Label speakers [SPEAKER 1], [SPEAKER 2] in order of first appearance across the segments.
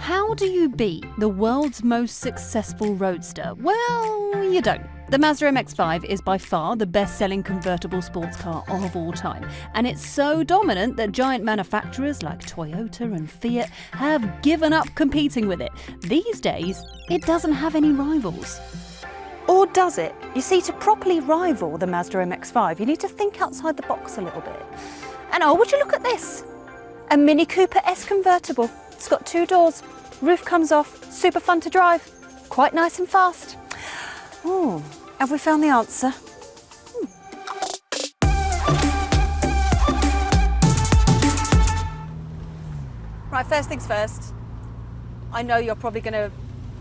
[SPEAKER 1] How do you beat the world's most successful roadster? Well, you don't. The Mazda MX-5 is by far the best-selling convertible sports car of all time, and it's so dominant that giant manufacturers like Toyota and Fiat have given up competing with it. These days, it doesn't have any rivals. Or does it? You see, to properly rival the Mazda MX-5, you need to think outside the box a little bit. And oh, would you look at this? A Mini Cooper S convertible. It's got 2 doors, roof comes off, super fun to drive, quite nice and fast. Oh, have we found the answer? Right, first things first. I know you're probably going to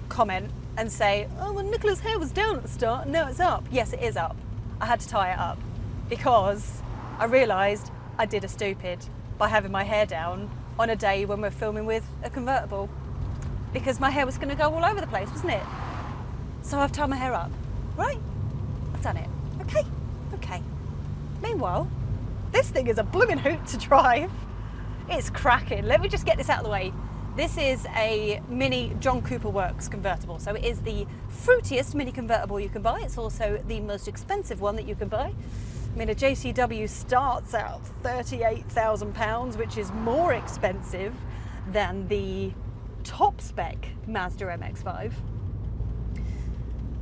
[SPEAKER 1] comment and say, oh, well, Nicola's hair was down at the start and now it's up. Yes, it is up. I had to tie it up because I realised I did a stupid by having my hair down on a day when we're filming with a convertible, because my hair was going to go all over the place, wasn't it? So I've tied my hair up, right? I've done it. Okay. Meanwhile, this thing is a blooming hoot to drive. It's cracking. Let me just get this out of the way. This is a Mini John Cooper Works convertible. So it is the fruitiest Mini convertible you can buy. It's also the most expensive one that you can buy. I mean, a JCW starts at £38,000, which is more expensive than the top spec Mazda MX-5.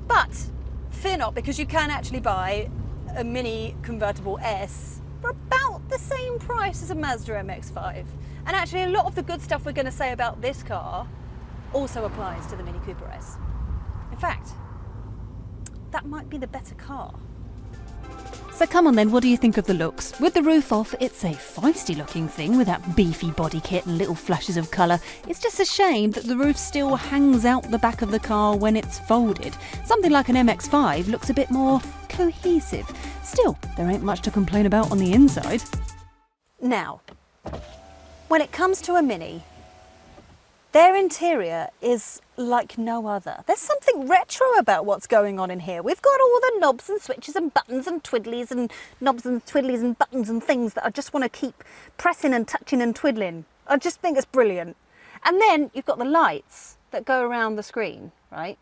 [SPEAKER 1] But fear not, because you can actually buy a Mini Convertible S for about the same price as a Mazda MX-5. And actually a lot of the good stuff we're going to say about this car also applies to the Mini Cooper S. In fact, that might be the better car. So come on then, what do you think of the looks? With the roof off, it's a feisty looking thing with that beefy body kit and little flashes of colour. It's just a shame that the roof still hangs out the back of the car when it's folded. Something like an MX-5 looks a bit more cohesive. Still, there ain't much to complain about on the inside. Now, when it comes to a Mini, their interior is like no other. There's something retro about what's going on in here. We've got all the knobs and switches and buttons and twiddlies and knobs and twiddlies and buttons and things that I just want to keep pressing and touching and twiddling. I just think it's brilliant. And then you've got the lights that go around the screen, right?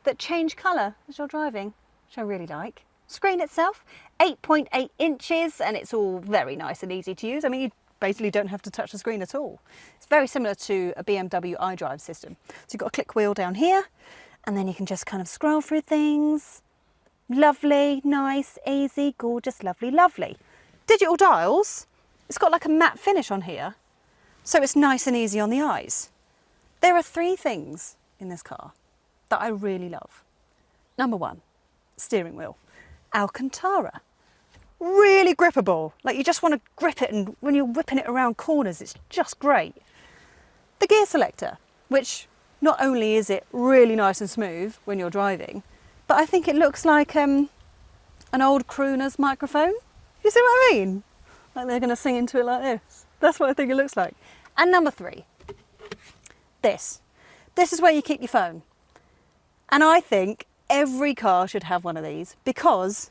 [SPEAKER 1] That change colour as you're driving, which I really like. Screen itself, 8.8 inches, and it's all very nice and easy to use. I mean, you basically don't have to touch the screen at all. It's very similar to a BMW iDrive system. So you've got a click wheel down here, and then you can just kind of scroll through things. Lovely, nice, easy, gorgeous, lovely, lovely. Digital dials. It's got like a matte finish on here, so it's nice and easy on the eyes. There are 3 things in this car that I really love. Number 1, steering wheel. Alcantara. Really grippable, like you just want to grip it, and when you're whipping it around corners it's just great. The gear selector, which not only is it really nice and smooth when you're driving, but I think it looks like an old crooner's microphone. You see what I mean? Like they're going to sing into it like this. That's what I think it looks like. And number 3, this is where you keep your phone, and I think every car should have one of these because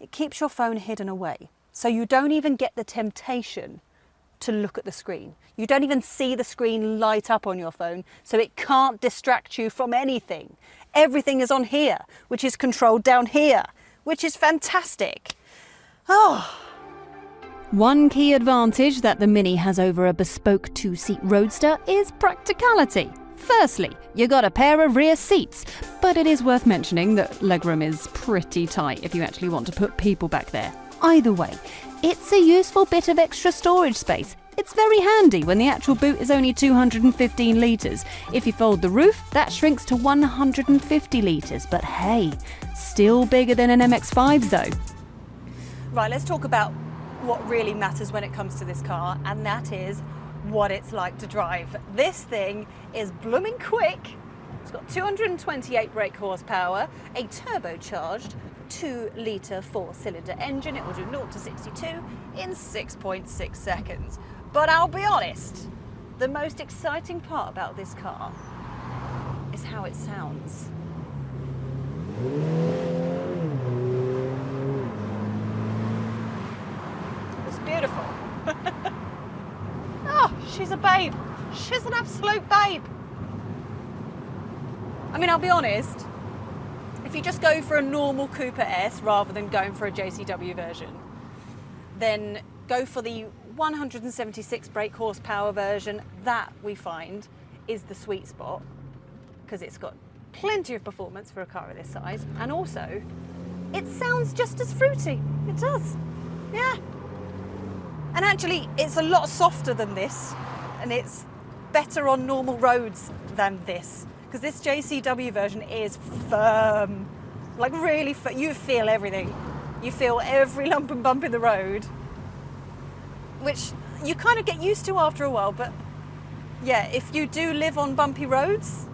[SPEAKER 1] it keeps your phone hidden away, so you don't even get the temptation to look at the screen. You don't even see the screen light up on your phone, so it can't distract you from anything. Everything is on here, which is controlled down here, which is fantastic. Oh. One key advantage that the Mini has over a bespoke 2-seat roadster is practicality. Firstly, you got a pair of rear seats, but it is worth mentioning that legroom is pretty tight if you actually want to put people back there. Either way, it's a useful bit of extra storage space. It's very handy when the actual boot is only 215 litres. If you fold the roof, that shrinks to 150 litres, but hey, still bigger than an MX-5's though. Right, let's talk about what really matters when it comes to this car, and that is what it's like to drive. This thing is blooming quick. It's got 228 brake horsepower, a turbocharged 2-litre 4-cylinder engine. It will do 0 to 62 in 6.6 seconds. But I'll be honest, the most exciting part about this car is how it sounds. It's beautiful. Oh, she's a babe. She's an absolute babe. I mean, I'll be honest, if you just go for a normal Cooper S rather than going for a JCW version, then go for the 176 brake horsepower version. That we find is the sweet spot, because it's got plenty of performance for a car of this size, and also it sounds just as fruity. It does, yeah. And actually it's a lot softer than this, and it's better on normal roads than this, because this JCW version is firm, like really firm. You feel everything. You feel every lump and bump in the road, which you kind of get used to after a while. But yeah, if you do live on bumpy roads,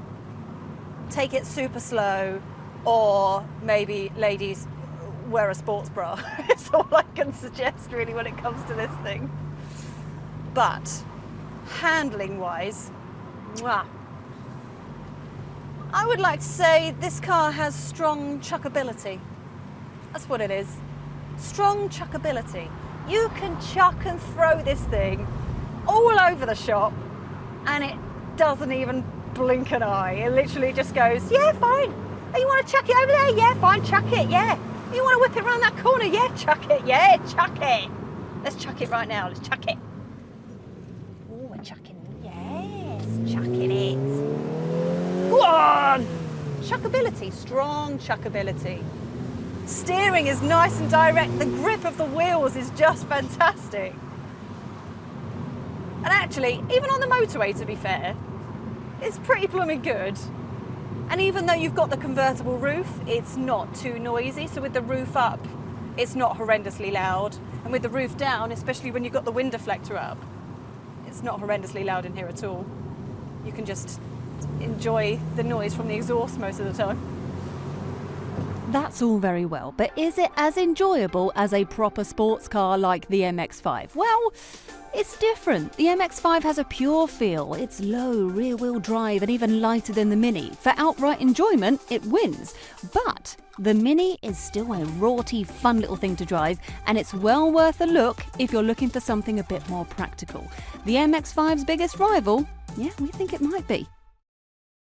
[SPEAKER 1] take it super slow, or maybe, ladies, wear a sports bra. It's all I can suggest really when it comes to this thing. But handling wise, mwah. I would like to say this car has strong chuckability. That's what it is. Strong chuckability. You can chuck and throw this thing all over the shop and it doesn't even blink an eye. It literally just goes, yeah, fine. Oh, you want to chuck it over there? Yeah, fine, chuck it, yeah. You want to whip it around that corner? Yeah, chuck it, yeah, chuck it. Let's chuck it right now, let's chuck it. Oh, we're chucking, yes, chucking it. Go on! Chuckability, strong chuckability. Steering is nice and direct. The grip of the wheels is just fantastic. And actually, even on the motorway, to be fair, it's pretty blooming good. And even though you've got the convertible roof, it's not too noisy. So with the roof up, it's not horrendously loud. And with the roof down, especially when you've got the wind deflector up, it's not horrendously loud in here at all. You can just enjoy the noise from the exhaust most of the time.
[SPEAKER 2] That's all very well, but is it as enjoyable as a proper sports car like the MX-5? Well, it's different. The MX-5 has a pure feel. It's low, rear-wheel drive, and even lighter than the Mini. For outright enjoyment, it wins. But the Mini is still a raughty, fun little thing to drive, and it's well worth a look if you're looking for something a bit more practical. The MX-5's biggest rival? Yeah, we think it might be.